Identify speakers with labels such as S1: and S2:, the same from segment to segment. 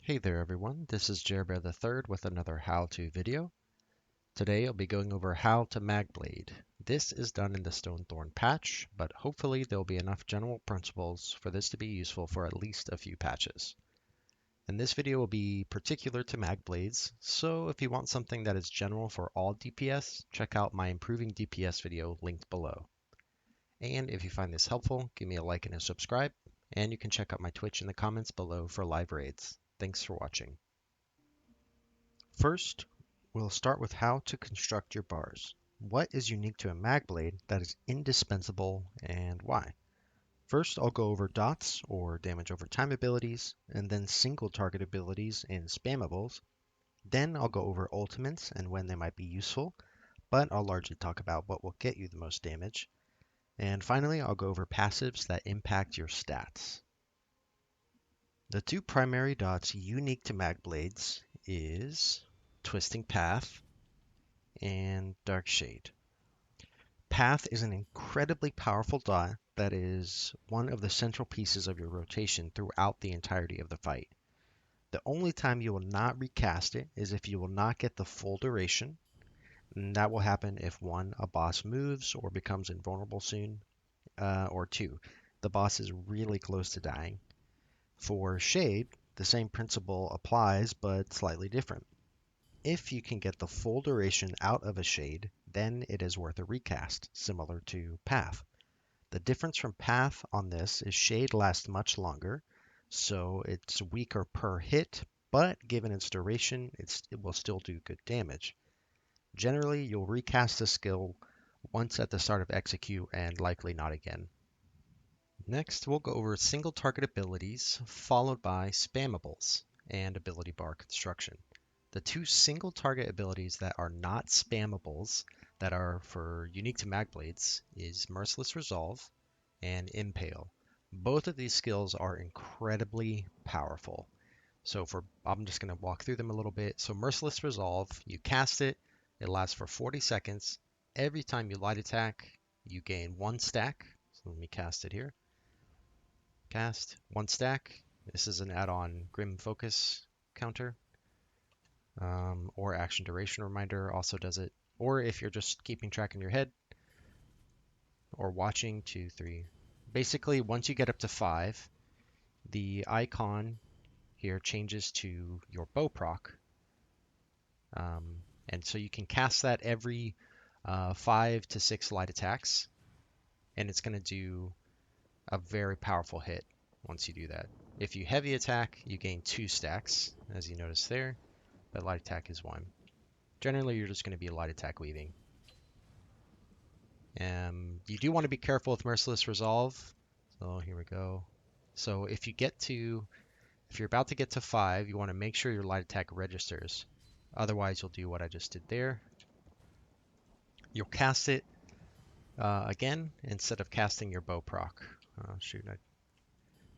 S1: Hey there everyone, this is Jerbear the Third with another how-to video. Today I'll be going over how to magblade. This is done in the Stonethorn patch, but hopefully there'll be enough general principles for this to be useful for at least a few patches. And this video will be particular to magblades, so if you want something that is general for all DPS, check out my improving DPS video linked below. And if you find this helpful, give me a like and a subscribe, and you can check out my Twitch in the comments below for live raids. Thanks for watching. First, we'll start with how to construct your bars. What is unique to a magblade that is indispensable and why? First, I'll go over dots or damage over time abilities, and then single target abilities and spammables. Then I'll go over ultimates and when they might be useful, but I'll largely talk about what will get you the most damage. And finally, I'll go over passives that impact your stats. The two primary dots unique to magblades is Twisting Path and Dark Shade. Path is an incredibly powerful dot that is one of the central pieces of your rotation throughout the entirety of the fight. The only time you will not recast it is if you will not get the full duration, and that will happen if 1, a boss moves or becomes invulnerable soon, or 2, the boss is really close to dying. For Shade, the same principle applies but slightly different. If you can get the full duration out of a shade, then it is worth a recast, similar to Path. The difference from Path on this is Shade lasts much longer, so it's weaker per hit, but given its duration, it will still do good damage. Generally, you'll recast the skill once at the start of execute and likely not again. Next, we'll go over single target abilities, followed by spammables and ability bar construction. The two single target abilities that are not spammables that are unique to magblades is Merciless Resolve and Impale. Both of these skills are incredibly powerful. I'm just going to walk through them a little bit. So Merciless Resolve, you cast it, it lasts for 40 seconds. Every time you light attack, you gain 1 stack. So let me cast it here. Cast 1 stack. This is an add-on Grim Focus counter. Or action duration reminder also does it. Or if you're just keeping track in your head or watching, 2, 3. Basically, once you get up to 5, the icon here changes to your bow proc. And so you can cast that every 5 to 6 light attacks, and it's going to do a very powerful hit once you do that. If you heavy attack, you gain 2 stacks, as you notice there. But light attack is 1. Generally, you're just going to be light attack weaving. You do want to be careful with Merciless Resolve. So here we go. So if you're about to get to 5, you want to make sure your light attack registers. Otherwise, you'll do what I just did there. You'll cast it again instead of casting your bow proc. Shoot,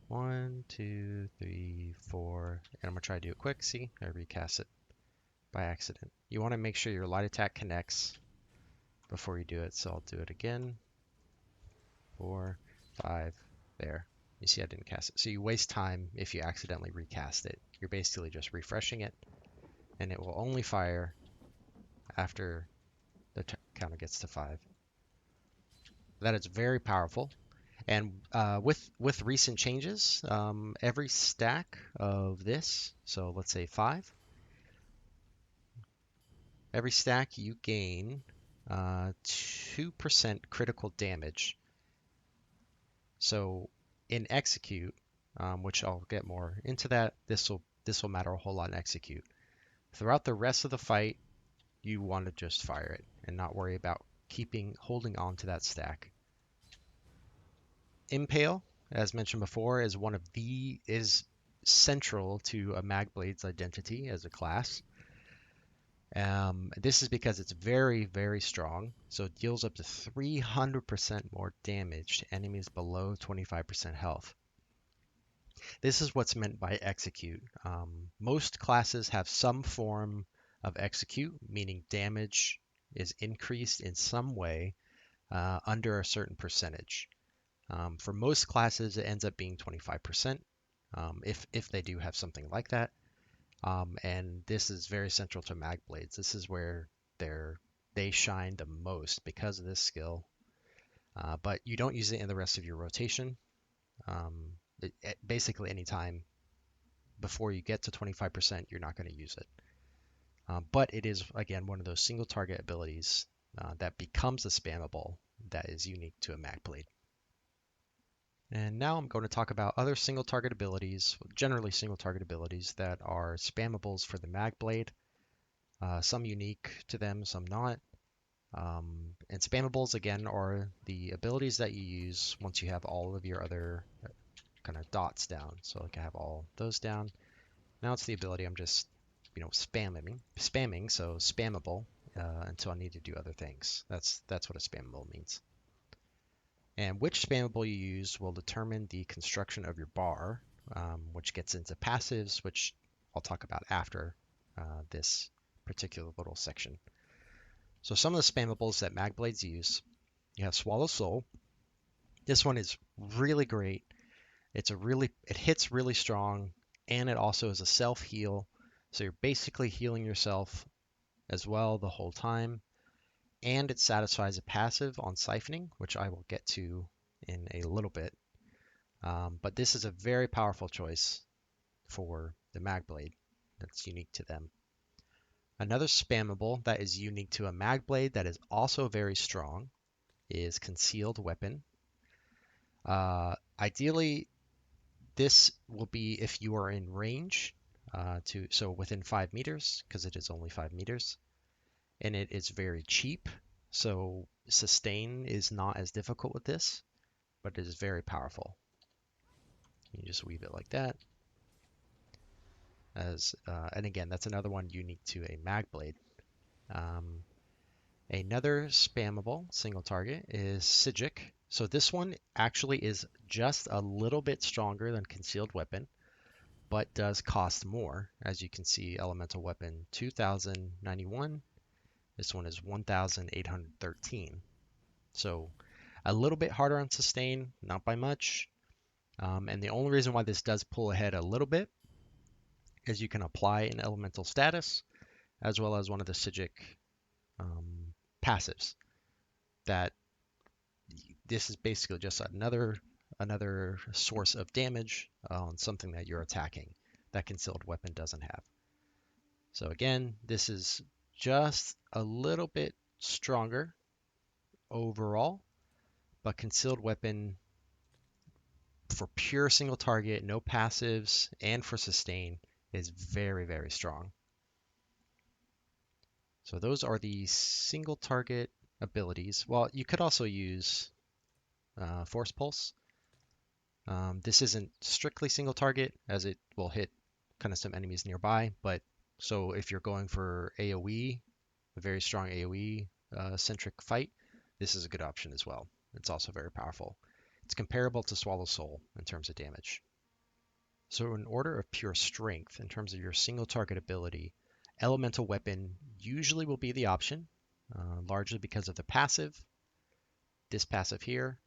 S1: 1, 2, 3, 4, and I'm gonna try to do it quick. See, I recast it by accident. You want to make sure your light attack connects before you do it. So I'll do it again. 4, 5, there. You see I didn't cast it. So you waste time if you accidentally recast it. You're basically just refreshing it, and it will only fire after the counter gets to 5. That is very powerful. And with recent changes, every stack of this, so let's say 5, every stack you gain 2% critical damage. So in execute, which I'll get more into that, this will matter a whole lot in execute. Throughout the rest of the fight, you want to just fire it and not worry about holding on to that stack. Impale, as mentioned before, is central to a Magblade's identity as a class. This is because it's very, very strong, so it deals up to 300% more damage to enemies below 25% health. This is what's meant by execute. Most classes have some form of execute, meaning damage is increased in some way under a certain percentage. For most classes, it ends up being 25%, if they do have something like that. And this is very central to Magblades. This is where they shine the most because of this skill. But you don't use it in the rest of your rotation. Basically, anytime before you get to 25%, you're not going to use it. But it is, again, one of those single target abilities that becomes a spammable that is unique to a Magblade. And now I'm going to talk about other single target abilities, generally single target abilities that are spammables for the Magblade. Some unique to them, some not. And spammables, again, are the abilities that you use once you have all of your other kind of dots down. So like I have all those down. Now it's the ability I'm just, spamming, so spammable until I need to do other things. That's what a spammable means. And which spammable you use will determine the construction of your bar, which gets into passives, which I'll talk about after this particular little section. So some of the spammables that Magblades use, you have Swallow Soul. This one is really great. It hits really strong, and it also is a self heal. So you're basically healing yourself as well the whole time. And it satisfies a passive on siphoning, which I will get to in a little bit. But this is a very powerful choice for the Magblade that's unique to them. Another spammable that is unique to a Magblade that is also very strong is Concealed Weapon. Ideally, this will be if you are in range, so within 5 meters, because it is only 5 meters, and it is very cheap. So sustain is not as difficult with this, but it is very powerful. You just weave it like that. And again, that's another one unique to a Magblade. Another spammable single target is Sigic. So this one actually is just a little bit stronger than Concealed Weapon, but does cost more. As you can see, Elemental Weapon 2091. This one is 1813. So a little bit harder on sustain, not by much. And the only reason why this does pull ahead a little bit is you can apply an elemental status as well as one of the Sigic passives. That this is basically just another source of damage on something that you're attacking that Concealed Weapon doesn't have. So again, this is just a little bit stronger overall, but Concealed Weapon for pure single target, no passives, and for sustain is very, very strong. So those are the single target abilities. Well, you could also use Force Pulse. This isn't strictly single target as it will hit kind of some enemies nearby, but so if you're going for AoE, a very strong AoE centric fight, this is a good option as well. It's also very powerful. It's comparable to Swallow Soul in terms of damage. So in order of pure strength, in terms of your single target ability, Elemental Weapon usually will be the option, largely because of the passive. This passive here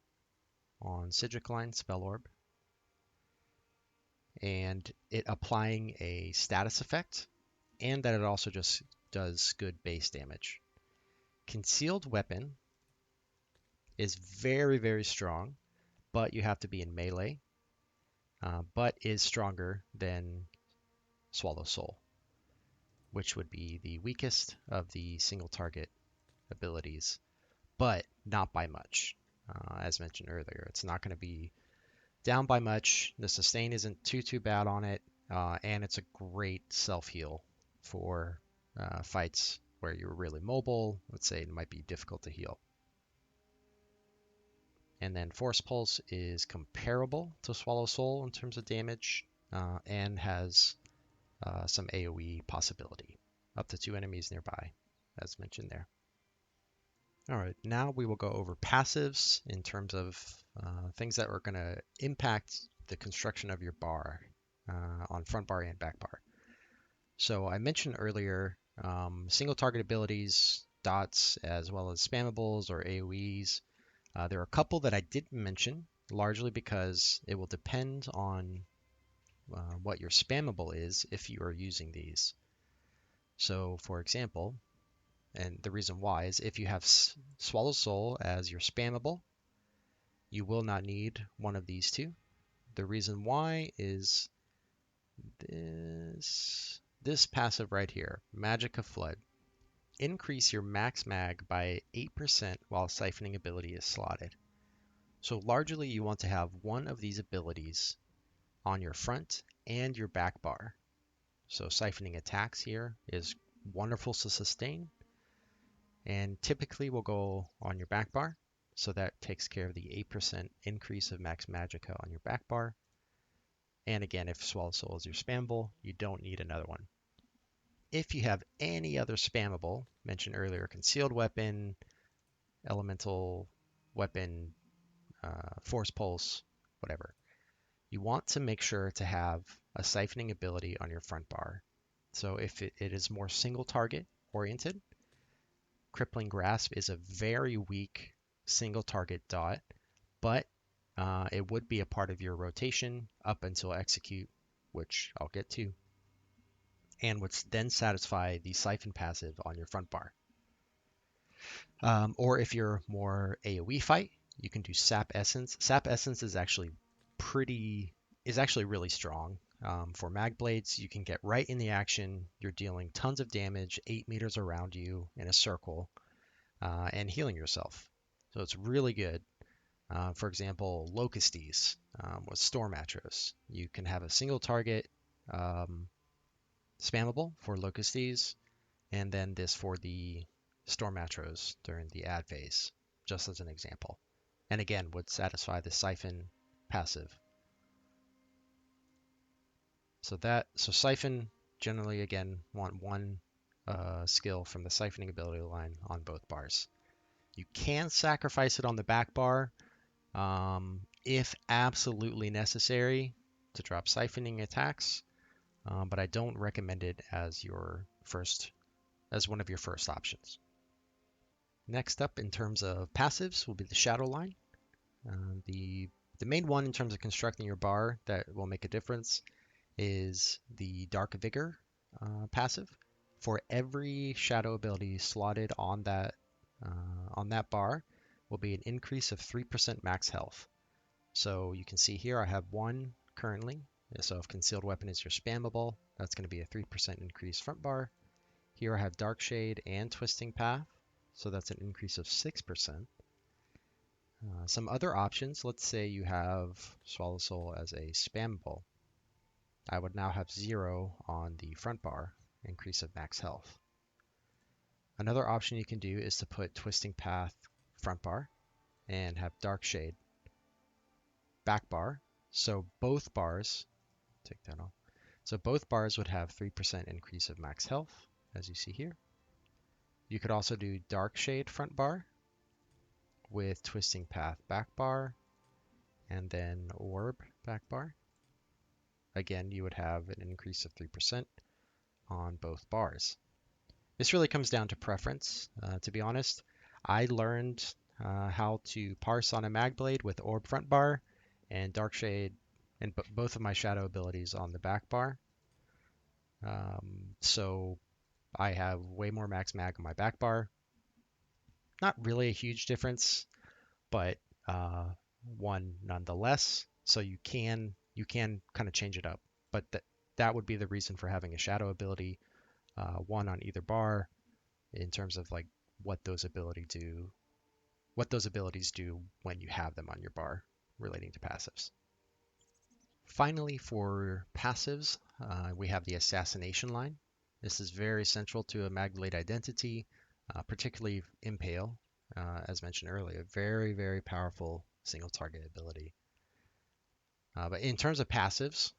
S1: on Sigic line, Spell Orb, and it applying a status effect, and that it also just does good base damage. Concealed Weapon is very, very strong, but you have to be in melee, but is stronger than Swallow Soul, which would be the weakest of the single target abilities, but not by much. As mentioned earlier, it's not going to be down by much. The sustain isn't too bad on it, and it's a great self-heal for fights where you're really mobile. Let's say it might be difficult to heal. And then Force Pulse is comparable to Swallow Soul in terms of damage, and has some AoE possibility, up to 2 enemies nearby, as mentioned there. All right, now we will go over passives in terms of things that are going to impact the construction of your bar on front bar and back bar. So I mentioned earlier single target abilities, dots, as well as spammables or AoEs. There are a couple that I didn't mention, largely because it will depend on what your spammable is if you are using these. So for example, and the reason why is if you have Swallow Soul as your spammable, you will not need one of these two. The reason why is this passive right here, Magic of Flood. Increase your max mag by 8% while siphoning ability is slotted. So largely you want to have one of these abilities on your front and your back bar. So siphoning attacks here is wonderful to sustain and typically will go on your back bar. So that takes care of the 8% increase of max magicka on your back bar. And again, if Swallow Soul is your spammable, you don't need another one. If you have any other spammable, mentioned earlier, concealed weapon, elemental weapon, force pulse, whatever, you want to make sure to have a siphoning ability on your front bar. So if it is more single target oriented, Crippling Grasp is a very weak single target dot, but it would be a part of your rotation up until execute, which I'll get to, and would then satisfy the siphon passive on your front bar. Or if you're more AoE fight, you can do Sap Essence. Sap Essence is actually really strong. For Magblades, you can get right in the action. You're dealing tons of damage, 8 meters around you in a circle, and healing yourself. So it's really good. For example, Locustes with Storm Atros. You can have a single target spammable for Locustes, and then this for the Storm Atros during the ad phase, just as an example. And again, would satisfy the Siphon passive. So Siphon generally, again, want one skill from the Siphoning ability line on both bars. You can sacrifice it on the back bar if absolutely necessary to drop Siphoning attacks, but I don't recommend it as one of your first options. Next up, in terms of passives, will be the Shadow line. The main one in terms of constructing your bar that will make a difference is the Dark Vigor passive. For every shadow ability slotted on that bar will be an increase of 3% max health. So you can see here I have one currently. So if Concealed Weapon is your spammable, that's going to be a 3% increase front bar. Here I have Dark Shade and Twisting Path, so that's an increase of 6%. Some other options, let's say you have Swallow Soul as a spammable. I would now have 0 on the front bar, increase of max health. Another option you can do is to put Twisting Path front bar and have Dark Shade back bar. So both bars, take that off. So both bars would have 3% increase of max health, as you see here. You could also do Dark Shade front bar with Twisting Path back bar and then Orb back bar. Again, you would have an increase of 3% on both bars. This really comes down to preference, to be honest. I learned how to parse on a Magblade with Orb front bar and Dark Shade and both of my shadow abilities on the back bar. So I have way more max mag on my back bar. Not really a huge difference, but one nonetheless. So you can kind of change it up, but that would be the reason for having a shadow ability, one on either bar, in terms of like what those abilities do when you have them on your bar relating to passives. Finally, for passives, we have the Assassination line. This is very central to a Magblade identity, particularly Impale, as mentioned earlier. Very, very powerful single target ability. But in terms of passives,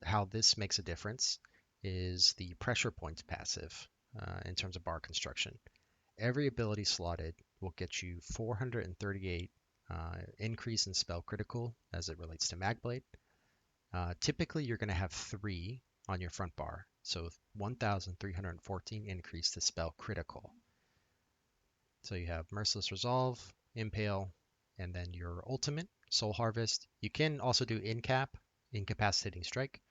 S1: how this makes a difference is the Pressure Point passive in terms of bar construction. Every ability slotted will get you 438 increase in spell critical as it relates to Magblade. Typically, you're going to have 3 on your front bar, so 1,314 increase to spell critical. So you have Merciless Resolve, Impale, and then your ultimate, Soul Harvest. You can also do Incapacitating Strike.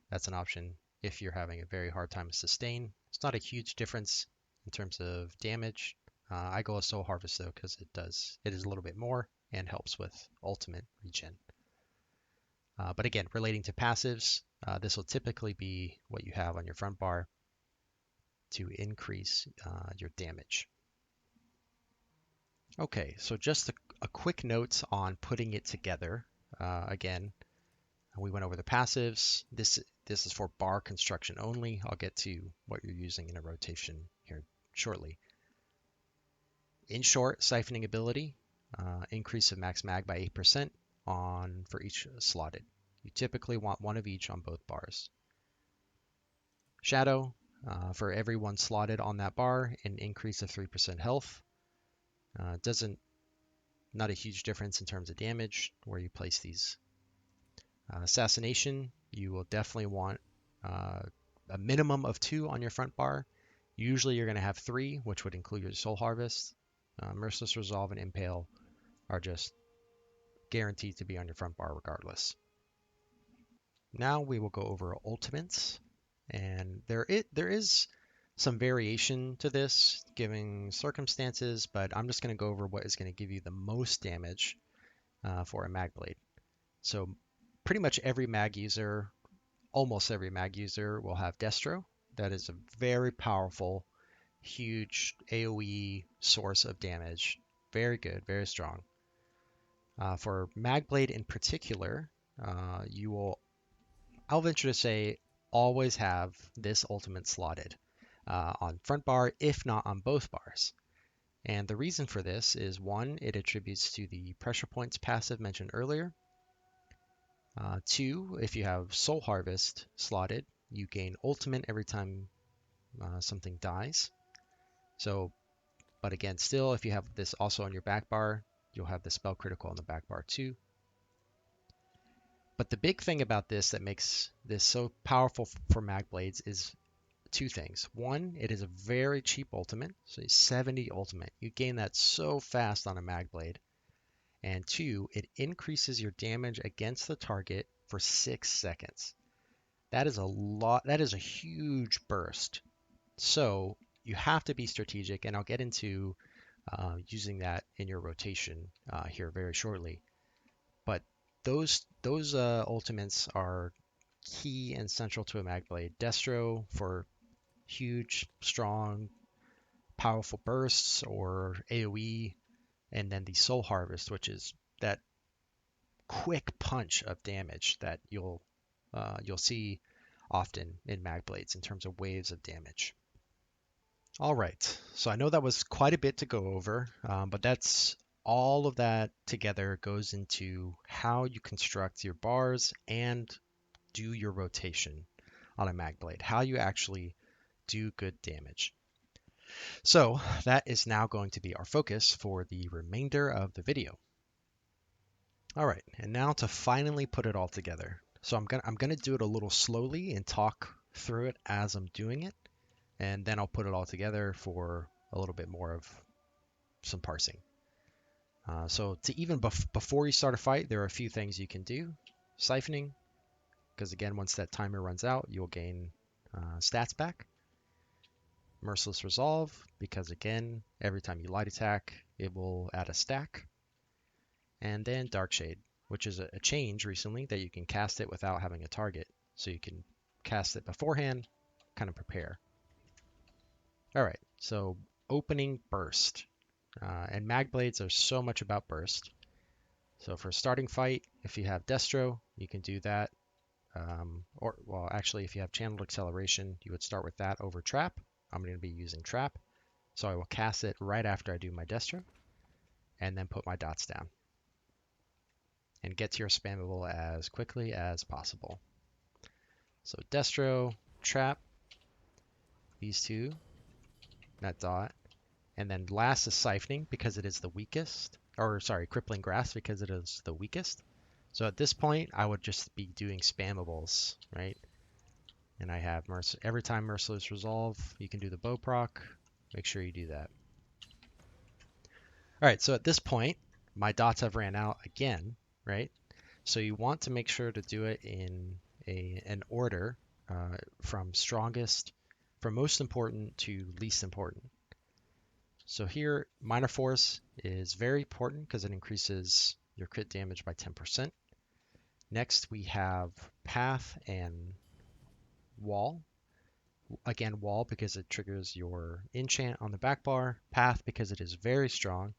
S1: That's an option if you're having a very hard time with sustain. It's not a huge difference in terms of damage. I go with Soul Harvest though because it is a little bit more and helps with ultimate regen. But again, relating to passives, this will typically be what you have on your front bar to increase your damage. Okay, so just a quick note on putting it together. Again, we went over the passives. This is for bar construction only. I'll get to what you're using in a rotation here shortly. In short, siphoning ability, increase of max mag by 8% for each slotted. You typically want one of each on both bars. Shadow, for every one slotted on that bar, an increase of 3% health. Not a huge difference in terms of damage where you place these. Assassination, you will definitely want a minimum of 2 on your front bar. Usually you're going to have 3, which would include your Soul Harvest. Merciless Resolve and Impale are just guaranteed to be on your front bar regardless. Now we will go over ultimates, and there is some variation to this given circumstances, but I'm just going to go over what is going to give you the most damage for a Magblade. So pretty much every mag user, almost every mag user will have Destro. That is a very powerful, huge AoE source of damage. Very good, very strong. For Magblade in particular, you will, I'll venture to say, always have this ultimate slotted on front bar, if not on both bars. And the reason for this is one, it attributes to the pressure points passive mentioned earlier. 2, if you have Soul Harvest slotted, you gain ultimate every time something dies. So, but again, still, if you have this also on your back bar, you'll have the spell critical on the back bar too. But the big thing about this that makes this so powerful for Magblades is 2 things. One, it is a very cheap ultimate, so 70 ultimate. You gain that so fast on a Magblade. And 2, it increases your damage against the target for 6 seconds. That is a lot. That is a huge burst. So you have to be strategic, and I'll get into using that in your rotation here very shortly. But those ultimates are key and central to a Magblade. Destro for huge, strong, powerful bursts or AoE, and then the Soul Harvest, which is that quick punch of damage that you'll see often in Magblades in terms of waves of damage. All right, so I know that was quite a bit to go over, but that's all of that together goes into how you construct your bars and do your rotation on a Magblade, how you actually do good damage. So that is now going to be our focus for the remainder of the video. All right, and now to finally put it all together. So I'm gonna do it a little slowly and talk through it as I'm doing it, and then I'll put it all together for a little bit more of some parsing. So to even before you start a fight, there are a few things you can do. Siphoning, because again, once that timer runs out, you'll gain stats back. Merciless Resolve, because again, every time you light attack, it will add a stack. And then Dark Shade, which is a change recently that you can cast it without having a target. So you can cast it beforehand, kind of prepare. All right, so opening burst. And Magblades are so much about burst. So for a starting fight, if you have Destro, you can do that. Well, actually, if you have Channeled Acceleration, you would start with that over Trap. I'm going to be using Trap. So I will cast it right after I do my Destro, and then put my dots down. And get to your spammable as quickly as possible. So Destro, Trap, these two, that dot. And then last is Siphoning because it is the weakest. Or sorry, Crippling Grasp because it is the weakest. So at this point, I would just be doing spammables, right? And I have every time Merciless Resolve, you can do the bow proc. Make sure you do that. All right, so at this point, my dots have ran out again, right? So you want to make sure to do it in an order from most important to least important. So here, Minor Force is very important because it increases your crit damage by 10%. Next, we have Path and Wall. Again, Wall because it triggers your enchant on the back bar, Path because it is very strong,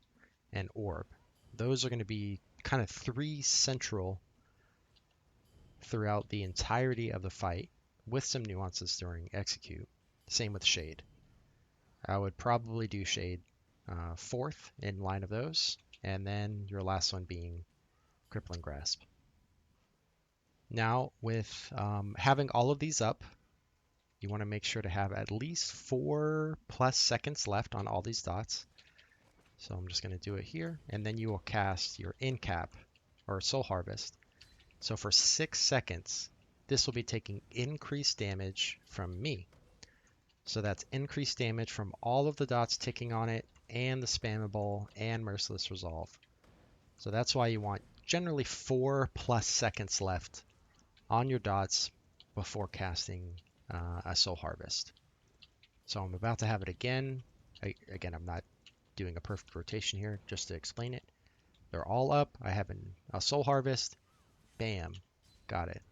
S1: and Orb. Those are going to be kind of three central throughout the entirety of the fight, with some nuances during execute. Same with Shade. I would probably do Shade fourth in line of those, and then your last one being Crippling Grasp. Now, with having all of these up, you want to make sure to have at least 4+ seconds left on all these dots. So I'm just going to do it here, and then you will cast your Incap or Soul Harvest. So for 6 seconds, this will be taking increased damage from me. So that's increased damage from all of the dots ticking on it, and the spammable and Merciless Resolve. So that's why you want generally 4+ seconds left on your dots before casting a Soul Harvest. So I'm about to have it again. Again, I'm not doing a perfect rotation here, just to explain it. They're all up. I have a Soul Harvest. Bam. Got it.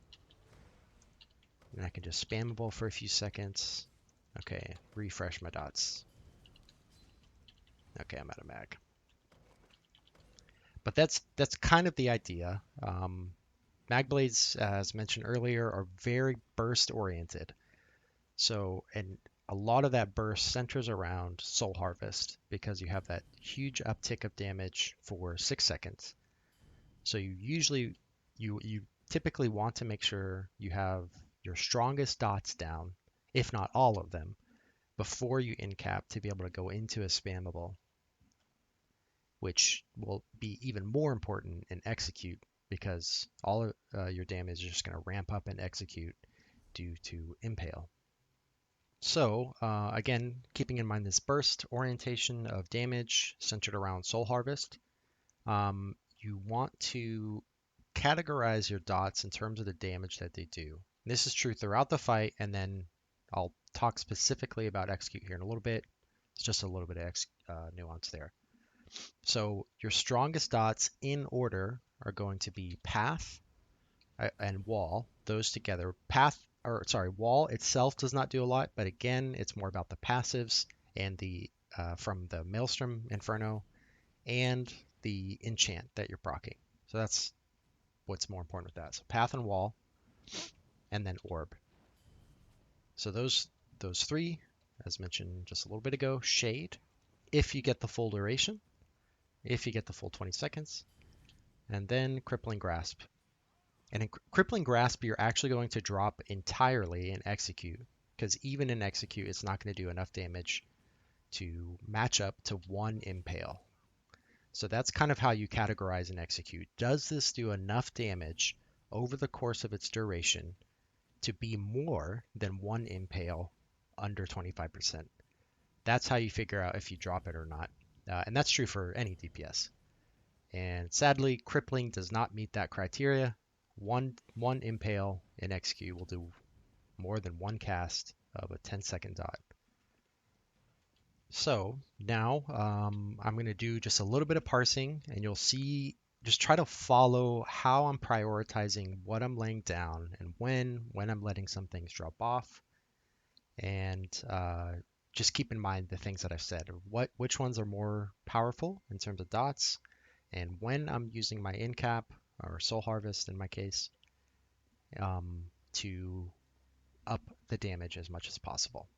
S1: And I can just spammable for a few seconds. Okay, refresh my dots. Okay, I'm out of mag. But that's kind of the idea. Magblades, as mentioned earlier, are very burst oriented. So, and a lot of that burst centers around Soul Harvest because you have that huge uptick of damage for 6 seconds. So you typically want to make sure you have your strongest dots down, if not all of them, before you incap to be able to go into a spammable, which will be even more important in execute because all your damage is just going to ramp up in execute due to impale. So again, keeping in mind this burst orientation of damage centered around Soul Harvest, you want to categorize your dots in terms of the damage that they do. This is true throughout the fight, and then I'll talk specifically about execute here in a little bit. It's just a little bit of nuance there. So your strongest dots in order are going to be Path and Wall, those together. Wall itself does not do a lot, but again, it's more about the passives and the from the Maelstrom Inferno and the enchant that you're proccing. So that's what's more important with that. So Path and Wall, and then Orb. So those three, as mentioned just a little bit ago, Shade, if you get the full duration, if you get the full 20 seconds, and then Crippling Grasp. And in Crippling Grasp, you're actually going to drop entirely in Execute, because even in Execute, it's not going to do enough damage to match up to one Impale. So that's kind of how you categorize and Execute. Does this do enough damage over the course of its duration to be more than one Impale under 25%? That's how you figure out if you drop it or not. And that's true for any DPS. And sadly, Crippling does not meet that criteria. One Impale in Execute will do more than one cast of a 10-second dot. So now I'm going to do just a little bit of parsing, and you'll see, just try to follow how I'm prioritizing what I'm laying down and when I'm letting some things drop off. And just keep in mind the things that I've said, which ones are more powerful in terms of dots, and when I'm using my Incap or Soul Harvest in my case to up the damage as much as possible.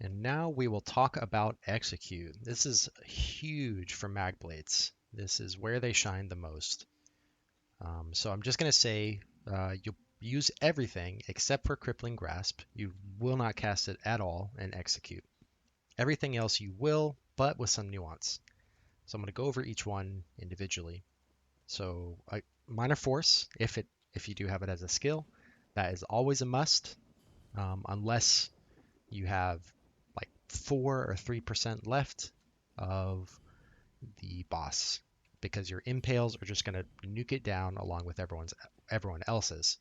S1: And now we will talk about execute. This is huge for Magblades. This is where they shine the most. So I'm just going to say you'll use everything except for Crippling Grasp. You will not cast it at all in execute. Everything else you will, but with some nuance. So I'm going to go over each one individually. So Minor Force, if you do have it as a skill, that is always a must, unless you have like 4 or 3% left of the boss, because your impales are just going to nuke it down along with everyone else's.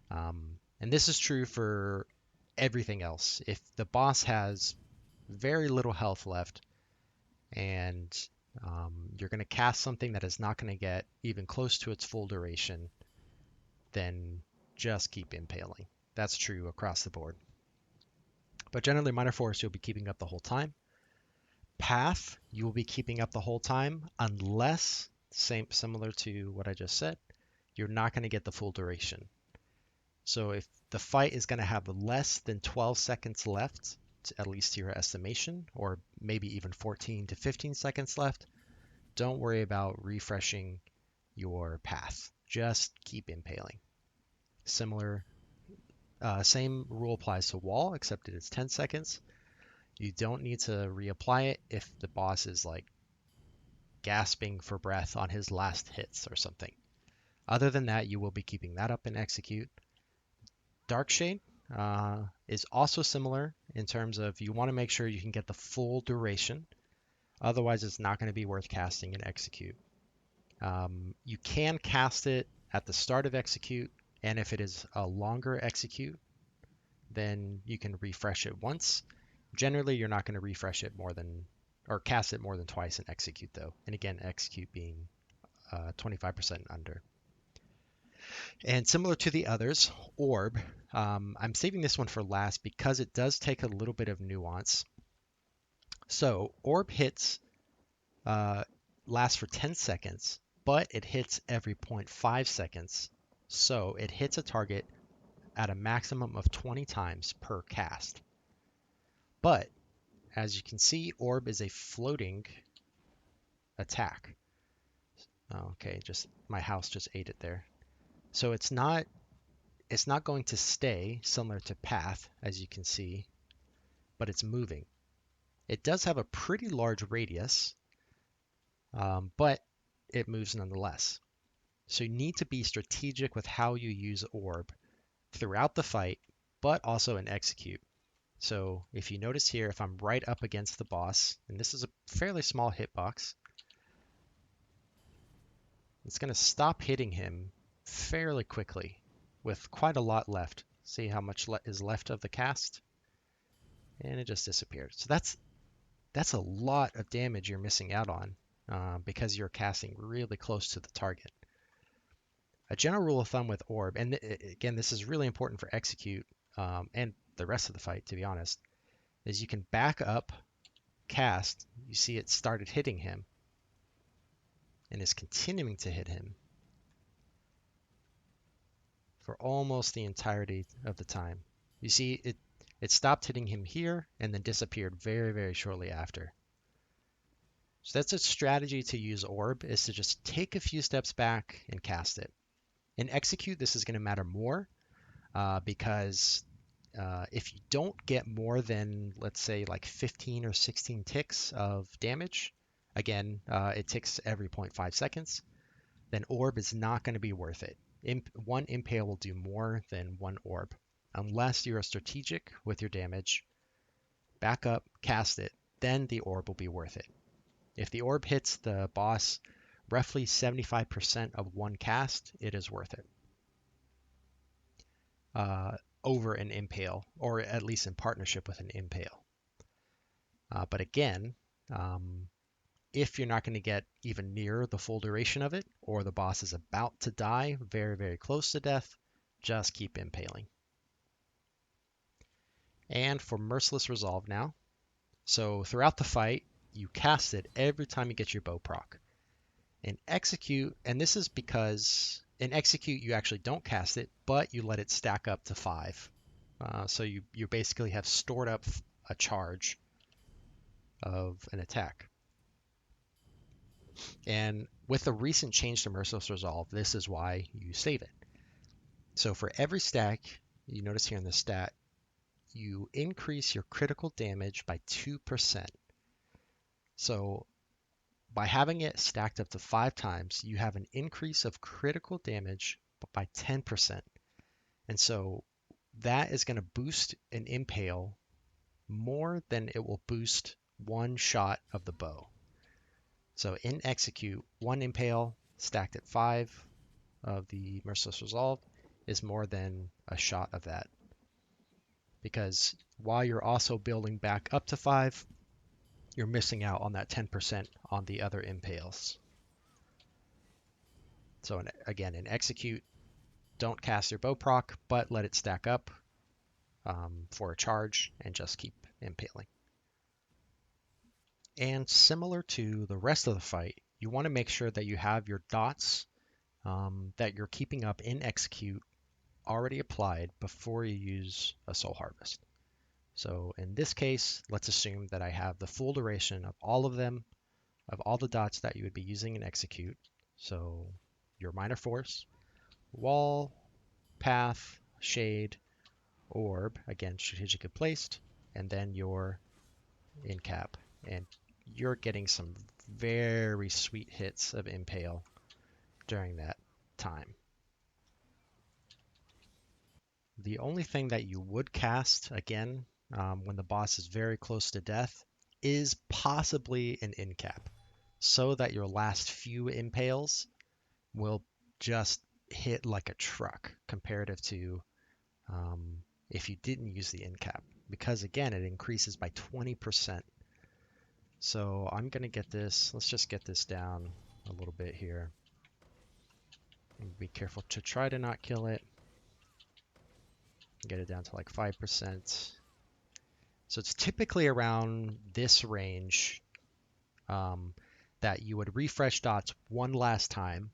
S1: And this is true for everything else. If the boss has very little health left and you're going to cast something that is not going to get even close to its full duration, then just keep impaling. That's true across the board. But generally, Minor Force you'll be keeping up the whole time. Path you will be keeping up the whole time, unless, similar to what I just said, you're not going to get the full duration. So if the fight is going to have less than 12 seconds left, at least to your estimation, or maybe even 14 to 15 seconds left, don't worry about refreshing your path. Just keep impaling. Same rule applies to wall, except it is 10 seconds. You don't need to reapply it if the boss is like gasping for breath on his last hits or something. Other than that, you will be keeping that up in execute. Darkshade is also similar in terms of you want to make sure you can get the full duration. Otherwise, it's not going to be worth casting in execute. You can cast it at the start of execute, and if it is a longer execute, then you can refresh it once. Generally, you're not going to refresh it or cast it more than twice in execute though. And again, execute being 25% under. And similar to the others, orb, I'm saving this one for last because it does take a little bit of nuance. So orb hits last for 10 seconds, but it hits every 0.5 seconds. So it hits a target at a maximum of 20 times per cast. But as you can see, orb is a floating attack. Okay, just my house just ate it there. So it's not going to stay similar to path, as you can see, but it's moving. It does have a pretty large radius, but it moves nonetheless. So you need to be strategic with how you use orb throughout the fight, but also in execute. So if you notice here, if I'm right up against the boss, and this is a fairly small hitbox, it's going to stop hitting him fairly quickly with quite a lot left. See how much is left of the cast? And it just disappeared. So that's a lot of damage you're missing out on because you're casting really close to the target. A general rule of thumb with orb, and again, this is really important for execute and the rest of the fight, to be honest, is you can back up, cast, you see it started hitting him, and is continuing to hit him for almost the entirety of the time. You see it stopped hitting him here and then disappeared very, very shortly after. So that's a strategy to use orb, is to just take a few steps back and cast it. In execute, this is going to matter more because if you don't get more than, let's say, like 15 or 16 ticks of damage, again, it ticks every 0.5 seconds, then orb is not going to be worth it. One impale will do more than one orb. Unless you're strategic with your damage, back up, cast it, then the orb will be worth it. If the orb hits the boss roughly 75% of one cast, it is worth it. Over an impale, or at least in partnership with an impale. But again, if you're not going to get even near the full duration of it, or the boss is about to die, very, very close to death, just keep impaling. And for Merciless Resolve now. So throughout the fight, you cast it every time you get your bow proc. In execute, and this is because in execute you actually don't cast it, but you let it stack up to 5. So you basically have stored up a charge of an attack. And with the recent change to Merciless Resolve, this is why you save it. So for every stack, you notice here in the stat, you increase your critical damage by 2%. So by having it stacked up to 5 times, you have an increase of critical damage by 10%. And so that is going to boost an impale more than it will boost one shot of the bow. So in execute, one impale stacked at 5 of the Merciless Resolve is more than a shot of that. Because while you're also building back up to 5, you're missing out on that 10% on the other impales. So again, in execute, don't cast your bow proc, but let it stack up for a charge and just keep impaling. And similar to the rest of the fight, you want to make sure that you have your dots that you're keeping up in execute already applied before you use a soul harvest. So in this case, let's assume that I have the full duration of all of them, of all the dots that you would be using in execute. So your minor force, wall, path, shade, orb, again strategically placed, and then your in cap. And you're getting some very sweet hits of impale during that time. The only thing that you would cast, again, when the boss is very close to death, is possibly an in cap, so that your last few impales will just hit like a truck comparative to if you didn't use the in cap, because again, it increases by 20%. So I'm going to get this, let's just get this down a little bit here. And be careful to try to not kill it. Get it down to like 5%. So it's typically around this range that you would refresh dots one last time.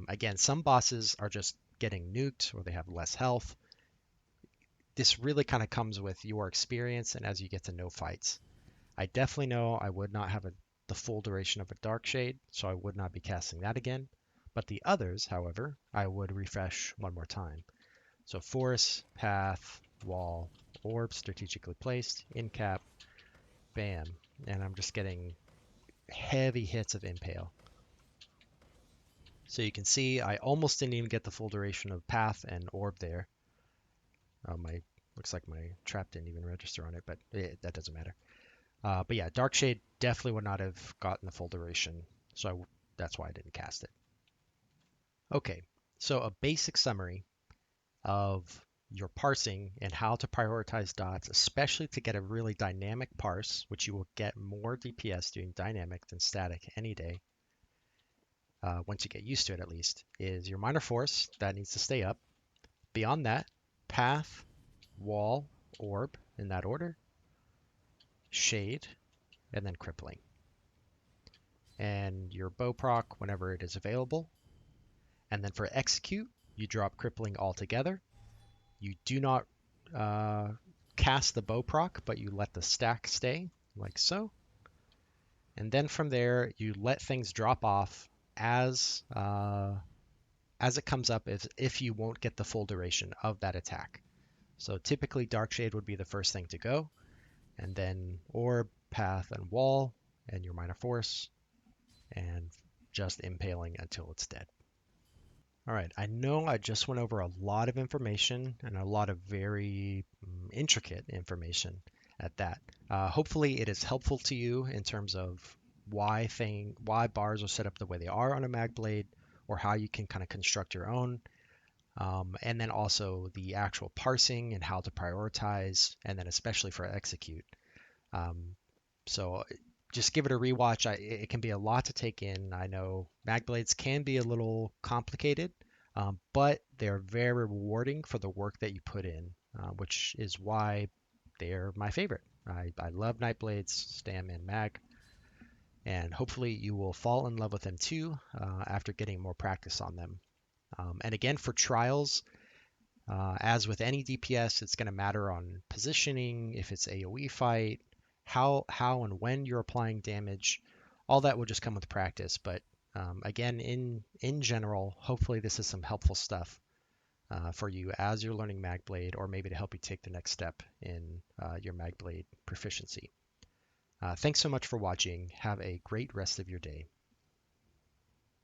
S1: Again, some bosses are just getting nuked or they have less health. This really kind of comes with your experience and as you get to know fights. I definitely know I would not have the full duration of a Dark Shade, so I would not be casting that again. But the others, however, I would refresh one more time. So force, path, wall, orb strategically placed, in cap, bam. And I'm just getting heavy hits of impale. So you can see I almost didn't even get the full duration of path and orb there. Looks like my trap didn't even register on it, but that doesn't matter. But yeah, Dark Shade definitely would not have gotten the full duration, so that's why I didn't cast it. Okay, so a basic summary of your parsing and how to prioritize dots, especially to get a really dynamic parse, which you will get more DPS doing dynamic than static any day, once you get used to it at least, is your minor force, that needs to stay up. Beyond that, path, wall, orb, in that order, shade, and then crippling. And your bow proc whenever it is available. And then for execute, you drop crippling altogether. You do not cast the bow proc, but you let the stack stay, like so. And then from there, you let things drop off as it comes up if you won't get the full duration of that attack. So typically Dark Shade would be the first thing to go, and then orb, path, and wall, and your minor force, and just impaling until it's dead. All right, I know I just went over a lot of information and a lot of very intricate information at that. Hopefully it is helpful to you in terms of why bars are set up the way they are on a Magblade, or how you can kind of construct your own. And then also the actual parsing and how to prioritize, and then especially for execute. So just give it a rewatch. It can be a lot to take in. I know Magblades can be a little complicated, but they're very rewarding for the work that you put in, which is why they're my favorite. I love Nightblades, Stam, and Mag, and hopefully you will fall in love with them too after getting more practice on them. And again, for trials, As with any DPS, it's going to matter on positioning, if it's AoE fight, how and when you're applying damage. All that will just come with practice. But again, in general, hopefully this is some helpful stuff for you as you're learning Magblade, or maybe to help you take the next step in your Magblade proficiency. Thanks so much for watching. Have a great rest of your day.